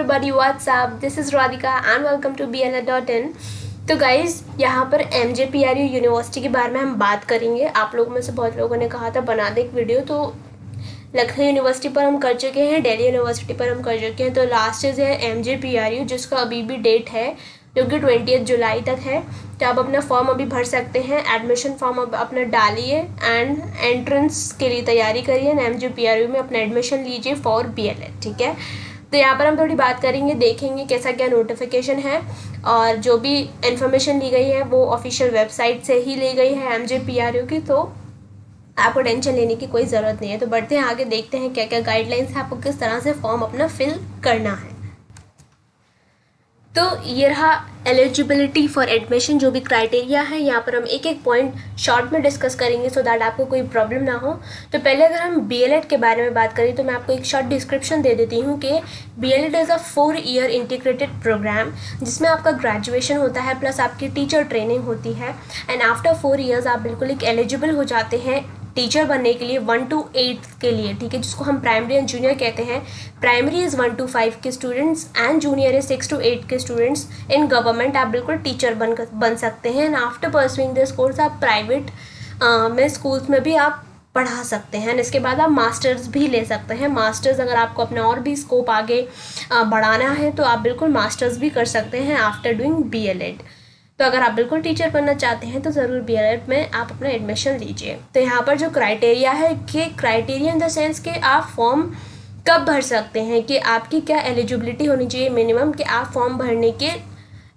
everybody, what's up? This is Radhika and welcome to BLA.in। तो guys यहाँ पर MJPRU university के बारे में हम बात करेंगे। आप लोगों में से बहुत लोगों ने कहा था बना दे एक वीडियो, तो लखनऊ यूनिवर्सिटी पर हम कर चुके हैं, दिल्ली यूनिवर्सिटी पर हम कर चुके हैं। तो लास्ट है MJPRU, जिसका अभी भी डेट है जो कि 20 जुलाई तक है। तो आप अपना फॉर्म अभी भर सकते हैं, एडमिशन फॉर्म अपना डालिए एंड एंट्रेंस के लिए तैयारी करिए। MJPRU में अपना एडमिशन लीजिए फॉर BLA, ठीक है। तो यहाँ पर हम थोड़ी बात करेंगे, देखेंगे कैसा क्या नोटिफिकेशन है, और जो भी इन्फॉर्मेशन ली गई है वो ऑफिशियल वेबसाइट से ही ली गई है MJPRU की, तो आपको टेंशन लेने की कोई ज़रूरत नहीं है। तो बढ़ते हैं आगे, देखते हैं क्या क्या गाइडलाइंस है, आपको किस तरह से फॉर्म अपना फिल करना है। तो ये रहा एलिजिबिलिटी फॉर एडमिशन, जो भी क्राइटेरिया है यहाँ पर हम एक एक पॉइंट शॉर्ट में डिस्कस करेंगे सो दैट आपको कोई प्रॉब्लम ना हो। तो पहले अगर हम BLED के बारे में बात करें तो मैं आपको एक शॉर्ट डिस्क्रिप्शन दे देती हूँ कि BLED is a 4-year integrated programme, जिसमें आपका ग्रेजुएशन होता है प्लस आपकी टीचर ट्रेनिंग होती है। एंड आफ्टर 4 years आप बिल्कुल एक एलिजिबल हो जाते हैं टीचर बनने के लिए 1 to 8 के लिए, ठीक है, जिसको हम प्राइमरी एंड जूनियर कहते हैं। प्राइमरी इज़ 1 to 5 के students and junior is 6 to 8 के स्टूडेंट्स। इन गवर्नमेंट आप बिल्कुल टीचर बन सकते हैं। And after pursuing this course आप प्राइवेट में स्कूल्स में भी आप पढ़ा सकते हैं। इसके बाद आप मास्टर्स भी ले सकते हैं। मास्टर्स अगर आपको अपना और भी स्कोप आगे बढ़ाना है तो आप बिल्कुल मास्टर्स भी कर सकते हैं आफ्टर डूइंग BLED। तो अगर आप बिल्कुल टीचर बनना चाहते हैं तो ज़रूर BLED में आप अपना एडमिशन लीजिए। तो यहाँ पर जो क्राइटेरिया है कि क्राइटेरिया इन द सेंस कि आप फॉर्म कब भर सकते हैं, कि आपकी क्या एलिजिबिलिटी होनी चाहिए मिनिमम, कि आप फॉर्म भरने के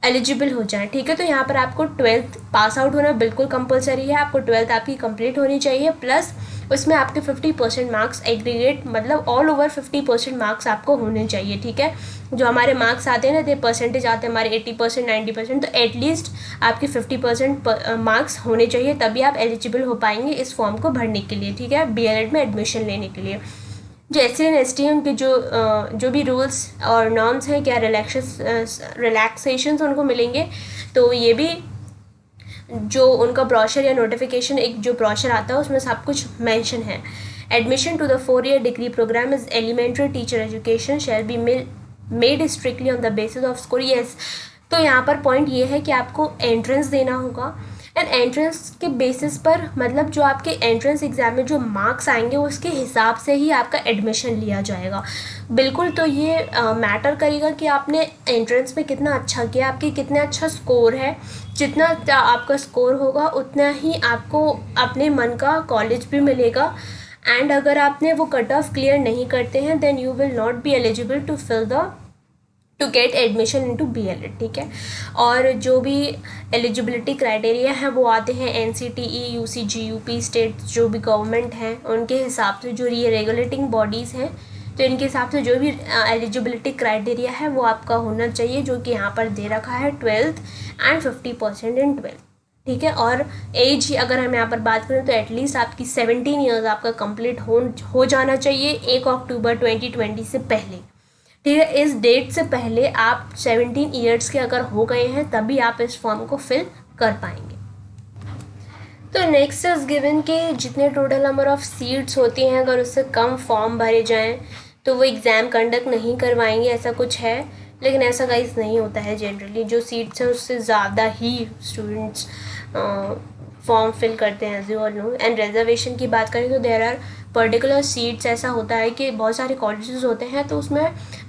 एलिजिबल हो जाएं, ठीक है। तो यहाँ पर आपको 12th पास आउट होना बिल्कुल कंपलसरी है। आपको 12th आपकी कंप्लीट होनी चाहिए, प्लस उसमें आपके 50% मार्क्स एग्रीगेट, मतलब ऑल ओवर 50% मार्क्स आपको होने चाहिए, ठीक है। जो हमारे मार्क्स आते हैं ना, ये परसेंटेज आते हैं हमारे 80% 90%, तो एटलीस्ट आपके 50% मार्क्स होने चाहिए, तभी आप एलिजिबल हो पाएंगे इस फॉर्म को भरने के लिए, ठीक है, BLED में एडमिशन लेने के लिए। जो SC एंड ST के जो भी रूल्स और नॉर्म्स हैं, क्या रिलैक्सेशंस उनको मिलेंगे, तो ये भी जो उनका ब्रोशर या नोटिफिकेशन, एक जो ब्रोशर आता है उसमें सब कुछ मेंशन है। Admission to the 4-year degree programme is elementary teacher education shall be made strictly on the basis of score. Yes, तो यहाँ पर पॉइंट ये है कि आपको एंट्रेंस देना होगा, एंड एंट्रेंस के बेसिस पर, मतलब जो आपके एंट्रेंस एग्ज़ाम में जो मार्क्स आएंगे उसके हिसाब से ही आपका एडमिशन लिया जाएगा बिल्कुल। तो ये मैटर करेगा कि आपने एंट्रेंस में कितना अच्छा किया, आपके कितना अच्छा स्कोर है। जितना आपका स्कोर होगा उतना ही आपको अपने मन का कॉलेज भी मिलेगा। एंड अगर आपने वो कट ऑफ क्लियर नहीं करते हैं then you will not be eligible to get admission into BLED, ठीक है। और जो भी एलिजिबिलिटी क्राइटेरिया है वो आते हैं NCTE, UCG, UP स्टेट, जो भी गवर्नमेंट हैं उनके हिसाब से, जो ये रेगुलेटिंग बॉडीज़ हैं, तो इनके हिसाब से जो भी एलिजिबिलिटी क्राइटेरिया है वो आपका होना चाहिए, जो कि यहाँ पर दे रखा है 12th एंड 50% इन 12th, ठीक है। और एज अगर हम यहाँ पर बात करें तो एटलीस्ट आपकी 17 ईयर्स आपका कंप्लीट हो जाना चाहिए 1 अक्टूबर 2020 से पहले, ठीक है। इस डेट से पहले आप 17 ईयर्स के अगर हो गए हैं तभी आप इस फॉर्म को फिल कर पाएंगे। तो नेक्स्ट इज गिवन कि जितने टोटल नंबर ऑफ सीट्स होती हैं अगर उससे कम फॉर्म भरे जाएं तो वो एग्ज़ाम कंडक्ट नहीं करवाएंगे, ऐसा कुछ है। लेकिन ऐसा गाइस नहीं होता है, जनरली जो सीट्स हैं उससे ज़्यादा ही स्टूडेंट्स फॉर्म फिल करते हैं, as you all know. And reservation की बात करें तो देयर आर पर्टिकुलर सीट्स, ऐसा होता है कि बहुत सारे कॉलेजेस होते हैं तो उसमें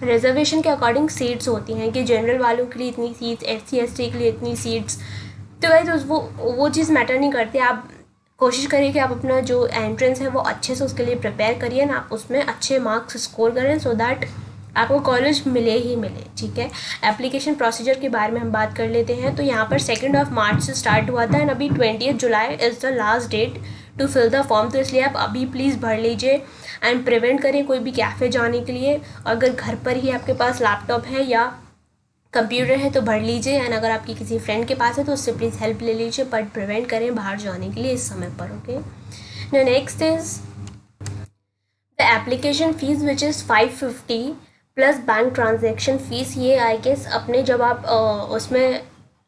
रिजर्वेशन के अकॉर्डिंग सीट्स होती हैं कि जनरल वालों के लिए इतनी सीट्स, SC ST के लिए इतनी सीट्स। तो गाइस वो चीज़ मैटर नहीं करती। आप कोशिश करिए कि आप अपना जो एंट्रेंस है वो अच्छे से उसके लिए प्रिपेयर करिए ना, आप उसमें अच्छे मार्क्स स्कोर करें सो दैट आपको कॉलेज मिले ही मिले, ठीक है। एप्लीकेशन प्रोसीजर के बारे में हम बात कर लेते हैं। तो यहाँ पर 2 मार्च से स्टार्ट हुआ था एंड अभी 20 July is the last date to fill the form. तो इसलिए आप अभी प्लीज़ भर लीजिए एंड प्रिवेंट करें कोई भी कैफ़े जाने के लिए। अगर घर पर ही आपके पास लैपटॉप है या कंप्यूटर है तो भर लीजिए, एंड अगर आपकी किसी फ्रेंड के पास है तो उससे प्लीज़ हेल्प ले लीजिए, बट प्रिवेंट करें बाहर जाने के लिए इस समय पर, okay. Next is the application fees which is 550 plus bank transaction fees. ये आई गेस अपने जब आप उसमें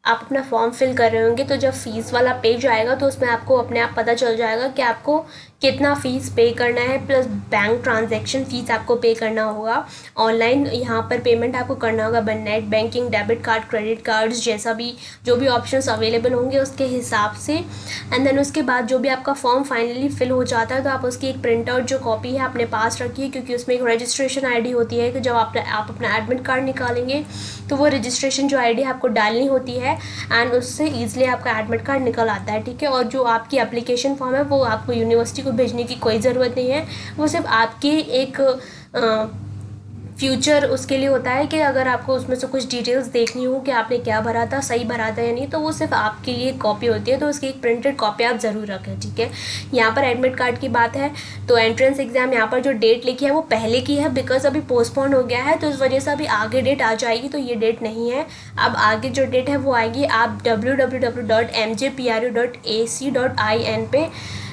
आप अपना फॉर्म फिल कर रहे होंगे तो जब फीस वाला पेज आएगा तो उसमें आपको अपने आप पता चल जाएगा कि आपको कितना फ़ीस पे करना है, प्लस बैंक ट्रांजैक्शन फ़ीस आपको पे करना होगा। ऑनलाइन यहाँ पर पेमेंट आपको करना होगा net banking, debit card, credit cards, जैसा भी जो भी ऑप्शंस अवेलेबल होंगे उसके हिसाब से। एंड देन उसके बाद जो भी आपका फॉर्म फाइनली फिल हो जाता है तो आप उसकी एक प्रिंट आउट जो कॉपी है अपने पास रखिए, क्योंकि उसमें एक रजिस्ट्रेशन आईडी होती है कि जब आप अपना एडमिट कार्ड निकालेंगे तो वो रजिस्ट्रेशन जो आईडी आपको डालनी होती है एंड उससे ईजिली आपका एडमिट कार्ड निकल आता है, ठीक है। और जो आपकी एप्लीकेशन फॉर्म है वो आपको यूनिवर्सिटी को भेजने की कोई ज़रूरत नहीं है, वो सिर्फ आपकी एक फ्यूचर उसके लिए होता है कि अगर आपको उसमें से कुछ डिटेल्स देखनी हो कि आपने क्या भरा था, सही भरा था या नहीं, तो वो सिर्फ आपके लिए कॉपी होती है, तो उसकी एक प्रिंटेड कॉपी आप ज़रूर रखें, ठीक है। यहाँ पर एडमिट कार्ड की बात है तो एंट्रेंस एग्ज़ाम यहाँ पर जो डेट लिखी है वो पहले की है, बिकॉज अभी पोस्टपोन हो गया है तो इस वजह से अभी आगे डेट आ जाएगी, तो ये डेट नहीं है। अब आगे जो डेट है वो आएगी, आप www.mjpru.ac.in पे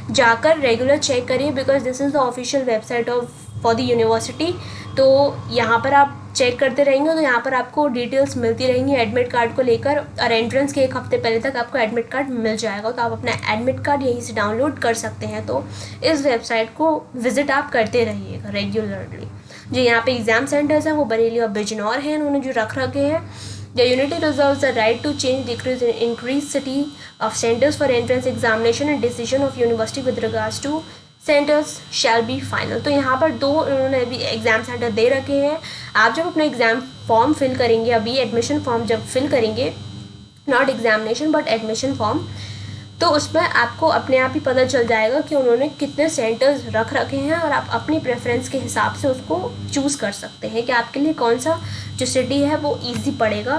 जाकर रेगुलर चेक करिए, because this is the official website of for the university. तो यहाँ पर आप चेक करते रहेंगे तो यहाँ पर आपको डिटेल्स मिलती रहेंगी एडमिट कार्ड को लेकर, और एंट्रेंस के एक हफ्ते पहले तक आपको एडमिट कार्ड मिल जाएगा, तो आप अपना एडमिट कार्ड यहीं से डाउनलोड कर सकते हैं। तो इस वेबसाइट को विजिट आप करते रहिएगा रेगुलरली। जो यहाँ पे एग्ज़ाम सेंटर्स हैं वो बरेली और बिजनौर हैं, उन्होंने जो रख रखे हैं। The unity reserves the right to change, decrease, and increase city of centers for entrance examination and decision of university with regards to centers shall be final। तो यहाँ पर दो उन्होंने अभी एग्ज़ाम सेंटर दे रखे हैं। आप जब अपना एग्ज़ाम फॉर्म फिल करेंगे, अभी एडमिशन फॉर्म जब फिल करेंगे, not examination but admission form, तो उसमें आपको अपने आप ही पता चल जाएगा कि उन्होंने कितने सेंटर्स रख रखे हैं, और आप अपनी प्रेफरेंस के हिसाब से उसको चूज़ कर सकते हैं कि आपके लिए कौन सा जो सिटी है वो इजी पड़ेगा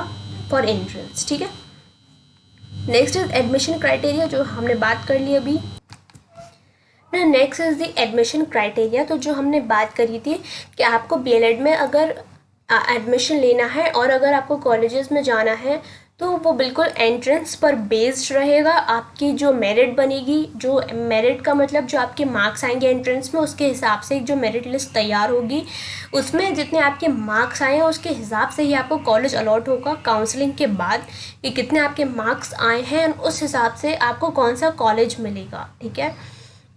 फॉर एंट्रेंस, ठीक है। नेक्स्ट इज एडमिशन क्राइटेरिया, जो हमने बात कर ली अभी। Next is the admission criteria, तो जो हमने बात करी थी कि आपको बीएलएड में अगर एडमिशन लेना है और अगर आपको कॉलेजेस में जाना है तो वो बिल्कुल एंट्रेंस पर बेस्ड रहेगा। आपकी जो मेरिट बनेगी, जो मेरिट का मतलब जो आपके मार्क्स आएंगे एंट्रेंस में, उसके हिसाब से एक जो मेरिट लिस्ट तैयार होगी, उसमें जितने आपके मार्क्स आए हैं उसके हिसाब से ही आपको कॉलेज अलॉट होगा काउंसलिंग के बाद, कि कितने आपके मार्क्स आए हैं उस हिसाब से आपको कौन सा कॉलेज मिलेगा, ठीक है।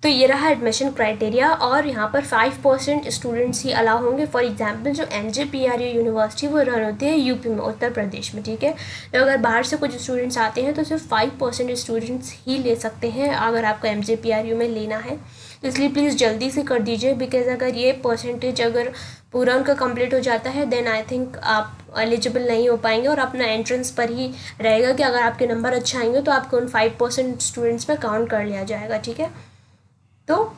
तो ये रहा एडमिशन क्राइटेरिया, और यहाँ पर 5% स्टूडेंट्स ही अलाउ होंगे। फॉर एग्जांपल जो MJPRU यूनिवर्सिटी वो रन होती है यूपी में, उत्तर प्रदेश में, ठीक है। तो अगर बाहर से कुछ स्टूडेंट्स आते हैं तो सिर्फ 5% स्टूडेंट्स ही ले सकते हैं अगर आपको MJPRU में लेना है। तो इसलिए प्लीज़ जल्दी से कर दीजिए, बिकॉज अगर ये परसेंटेज अगर पूरा उनका कंप्लीट हो जाता है देन आई थिंक आप एलिजिबल नहीं हो पाएंगे, और अपना एंट्रेंस पर ही रहेगा कि अगर आपके नंबर अच्छे आएंगे तो आपको उन 5% स्टूडेंट्स में काउंट कर लिया जाएगा, ठीक है। तो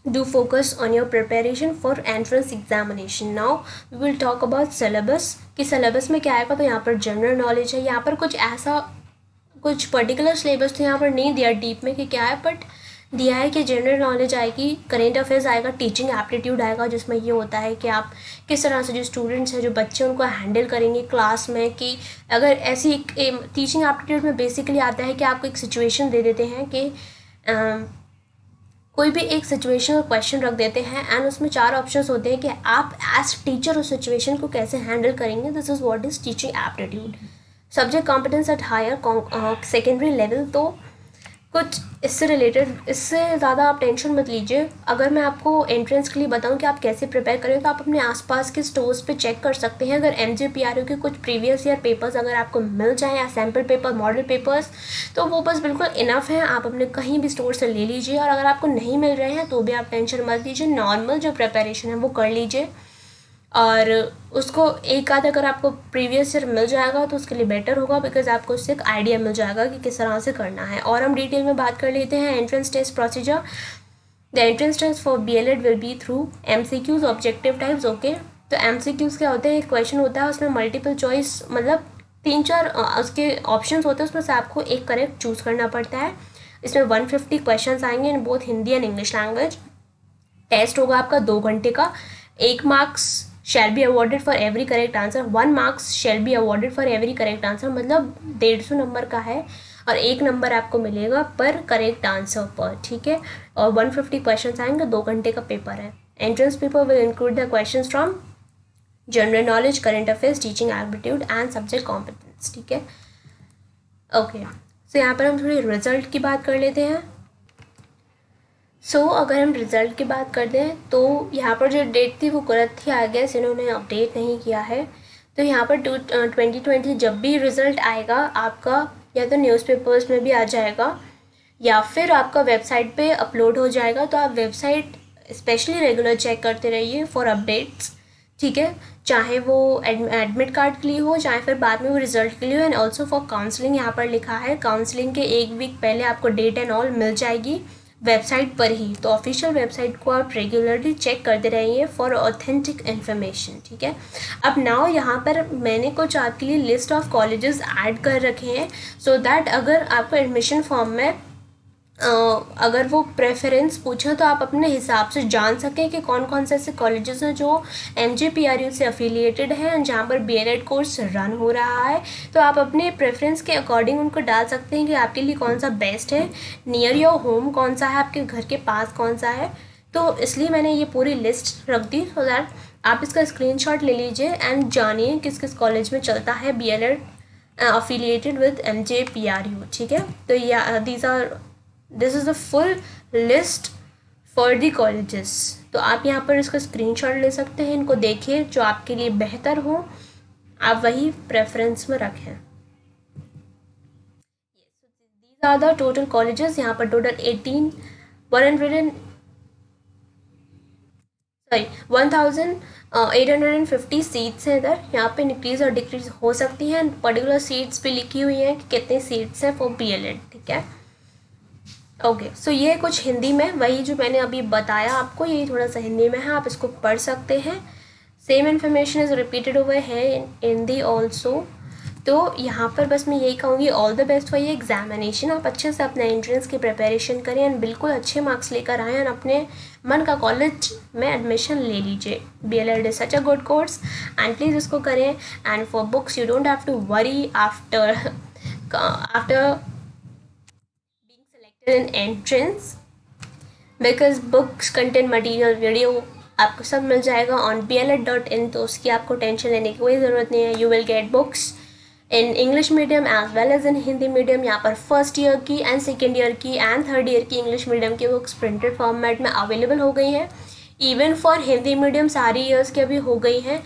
do focus on your preparation for entrance examination। now we will talk about syllabus, कि syllabus में क्या आएगा। तो यहाँ पर जनरल नॉलेज है, यहाँ पर कुछ ऐसा कुछ पर्टिकुलर सिलेबस तो यहाँ पर नहीं दिया डीप में कि क्या है, बट दिया है कि जनरल नॉलेज आएगी, करेंट अफेयर्स आएगा, टीचिंग एप्टीट्यूड आएगा, जिसमें ये होता है कि आप किस तरह से जो स्टूडेंट्स हैं, जो बच्चे, उनको हैंडल करेंगे क्लास में। कि अगर ऐसी टीचिंग एप्टीट्यूड में बेसिकली आता है कि आपको एक सिचुएशन दे देते हैं कि कोई भी एक सिचुएशन क्वेश्चन रख देते हैं एंड उसमें 4 ऑप्शंस होते हैं कि आप एज टीचर उस सिचुएशन को कैसे हैंडल करेंगे। This is what is teaching aptitude. Subject competence at higher secondary level, तो कुछ इससे रिलेटेड, इससे ज़्यादा आप टेंशन मत लीजिए। अगर मैं आपको एंट्रेंस के लिए बताऊं कि आप कैसे प्रिपेयर करें, तो आप अपने आसपास के स्टोर्स पे चेक कर सकते हैं। अगर MJPRU के कुछ प्रीवियस ईयर पेपर्स अगर आपको मिल जाएं या सैम्पल पेपर, मॉडल पेपर्स, तो वो बस बिल्कुल इनफ है, आप अपने कहीं भी स्टोर से ले लीजिए। और अगर आपको नहीं मिल रहे हैं तो भी आप टेंशन मत लीजिए, नॉर्मल जो प्रिपरेशन है वो कर लीजिए, और उसको एक आध अगर आपको प्रीवियस ईयर मिल जाएगा तो उसके लिए बेटर होगा, बिकॉज आपको उससे एक आइडिया मिल जाएगा कि किस तरह से करना है। और हम डिटेल में बात कर लेते हैं entrance test procedure. The entrance test for BLED will be through MCQs, objective types, okay. तो MCQs क्या होते हैं, एक क्वेश्चन होता है उसमें मल्टीपल चॉइस, मतलब 3-4 उसके ऑप्शंस होते हैं, उसमें से आपको एक करेक्ट चूज़ करना पड़ता है। इसमें 150 क्वेश्चन आएंगे in both Hindi and English language. Test होगा आपका 2 घंटे का। 1 marks shall be awarded for every correct answer, 1 marks shall be awarded for every correct answer, मतलब 150 नंबर का है और 1 नंबर आपको मिलेगा पर करेक्ट आंसर पर, ठीक है। और 150 क्वेश्चंस आएंगे, 2 घंटे का पेपर है। Entrance paper will include the questions from general knowledge, current affairs, teaching aptitude and subject competence, ठीक है, ओके। सो यहाँ पर हम थोड़ी रिजल्ट की बात कर लेते हैं। अगर हम रिज़ल्ट की बात करते हैं तो यहाँ पर जो डेट थी वो गलत थी, आई गेस इन्होंने अपडेट नहीं किया है। तो यहाँ पर 2020 जब भी रिज़ल्ट आएगा आपका, या तो न्यूज़पेपर्स में भी आ जाएगा या फिर आपका वेबसाइट पे अपलोड हो जाएगा। तो आप वेबसाइट स्पेशली रेगुलर चेक करते रहिए फॉर अपडेट्स, ठीक है, चाहे वो एडमिट कार्ड के लिए हो, चाहे फिर बाद में वो रिजल्ट के लिए हो। एंड ऑल्सो फॉर काउंसलिंग, यहाँ पर लिखा है काउंसलिंग के 1 वीक पहले आपको डेट एंड ऑल मिल जाएगी वेबसाइट पर ही। तो ऑफिशियल वेबसाइट को आप रेगुलरली चेक करते रहिए फॉर ऑथेंटिक इन्फॉर्मेशन, ठीक है। अब नाउ यहाँ पर मैंने कुछ आपके लिए लिस्ट ऑफ कॉलेजेस ऐड कर रखे हैं, सो दैट अगर आपको एडमिशन फॉर्म में अगर वो प्रेफरेंस पूछे तो आप अपने हिसाब से जान सकें कि कौन कौन से ऐसे कॉलेजेस हैं जो MJPRU से अफिलिएटेड हैं, जहाँ पर BLED कोर्स रन हो रहा है। तो आप अपने प्रेफरेंस के अकॉर्डिंग उनको डाल सकते हैं कि आपके लिए कौन सा बेस्ट है, नियर योर होम कौन सा है, आपके घर के पास कौन सा है। तो इसलिए मैंने ये पूरी लिस्ट रख दी, सो दैट आप इसका स्क्रीनशॉट ले लीजिए एंड जानिए किस किस कॉलेज में चलता है BLED अफिलिएटेड विद MJPRU, ठीक है। तो this is the full list for the colleges. तो आप यहाँ पर इसका स्क्रीनशॉट ले सकते हैं, इनको देखिए, जो आपके लिए बेहतर हो आप वही प्रेफरेंस में रखें। These are the total colleges. यहाँ पर टोटल 1850 सीट्स हैं इधर। यहाँ पे इंक्रीज़ और डिक्रीज़ हो सकती हैं। पर्टिकुलर सीट्स भी लिखी हुई हैं कि कितनी सीट्स हैं फॉर BLED, ठीक है। ओके, सो ये कुछ हिंदी में, वही जो मैंने अभी बताया आपको, ये थोड़ा सा हिंदी में है, आप इसको पढ़ सकते हैं। Same information is repeated over है इन हिंदी ऑल्सो। तो यहाँ पर बस मैं यही कहूँगी, ऑल द बेस्ट फॉर ये एग्जामिनेशन। आप अच्छे से अपने एंट्रेंस की प्रिपरेशन करें एंड बिल्कुल अच्छे मार्क्स लेकर आएँ और अपने मन का कॉलेज में एडमिशन ले लीजिए। BLED is such a good course and please इसको करें। And for books you don't have to worry after in entrance because books contain material video आपको सब मिल जाएगा on bled.in। तो उसकी आपको टेंशन लेने की कोई ज़रूरत नहीं है। You will get books in English medium as well as in Hindi medium. यहाँ पर फर्स्ट ईयर की एंड सेकेंड ईयर की एंड थर्ड ईयर की इंग्लिश मीडियम की बुक्स प्रिंटेड फॉर्मेट में अवेलेबल हो गई हैं। इवन फॉर हिंदी मीडियम सारी ईयर्स की अभी हो गई हैं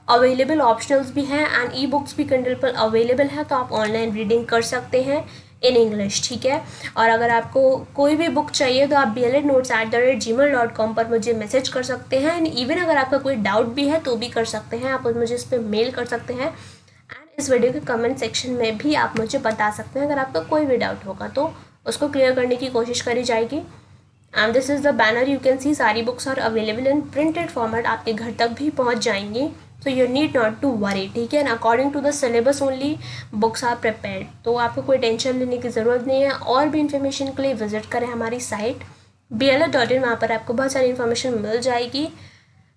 अवेलेबल। ऑप्शनल्स भी हैं एंड ई बुक्स भी किंडल पर अवेलेबल है, तो आप ऑनलाइन रीडिंग कर सकते हैं इन इंग्लिश, ठीक है। और अगर आपको कोई भी बुक चाहिए तो आप BLEDnotes@gmail.com पर मुझे मैसेज कर सकते हैं। एंड इवन अगर आपका कोई डाउट भी है तो भी कर सकते हैं, आप मुझे इस पर मेल कर सकते हैं। एंड इस वीडियो के कमेंट सेक्शन में भी आप मुझे बता सकते हैं अगर आपका कोई भी डाउट होगा, तो उसको क्लियर करने की कोशिश करी जाएगी। And this is the banner, you can see सारी books are available in printed format, आपके घर तक भी पहुँच जाएंगी। तो you need not to worry, ठीक है। And according to the syllabus only books are prepared, तो आपको कोई टेंशन लेने की ज़रूरत नहीं है। और भी इन्फॉर्मेशन के लिए विजिट करें हमारी साइट bled.in, वहाँ पर आपको बहुत सारी इन्फॉर्मेशन मिल जाएगी।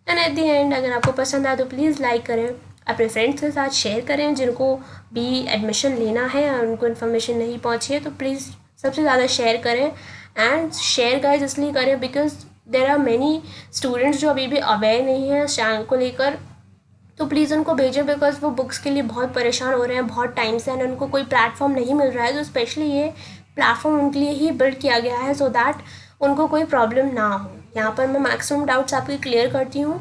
एंड एट दी एंड अगर आपको पसंद आए तो प्लीज़ लाइक करें, अपने फ्रेंड्स के साथ शेयर करें जिनको भी एडमिशन लेना है और उनको इन्फॉर्मेशन नहीं पहुँची है, तो प्लीज़ सबसे ज़्यादा शेयर करें। एंड शेयर गाइस इसलिए करें because there are many students जो अभी भी अवेयर नहीं है इस चैनल को लेकर, तो प्लीज़ उनको भेजें बिकॉज वो बुक्स के लिए बहुत परेशान हो रहे हैं बहुत टाइम से एंड उनको कोई प्लेटफॉर्म नहीं मिल रहा है। तो स्पेशली ये प्लेटफॉर्म उनके लिए ही बिल्ड किया गया है सो दैट उनको कोई प्रॉब्लम ना हो। यहाँ पर मैं मैक्सिमम डाउट्स आपके क्लियर करती हूँ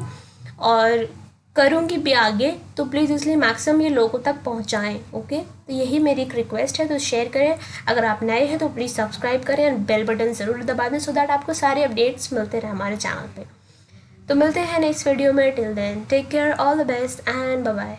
और करूँगी भी आगे, तो प्लीज़ इसलिए मैक्सिमम ये लोगों तक पहुँचाएँ, ओके। तो यही मेरी एक रिक्वेस्ट है, तो शेयर करें। अगर आप नए हैं तो प्लीज़ सब्सक्राइब करें एंड बेल बटन ज़रूर दबा दें सो दैट आपको सारे अपडेट्स मिलते रहे हमारे चैनल पे। तो मिलते हैं नेक्स्ट वीडियो में, till then take care, all the best and bye bye.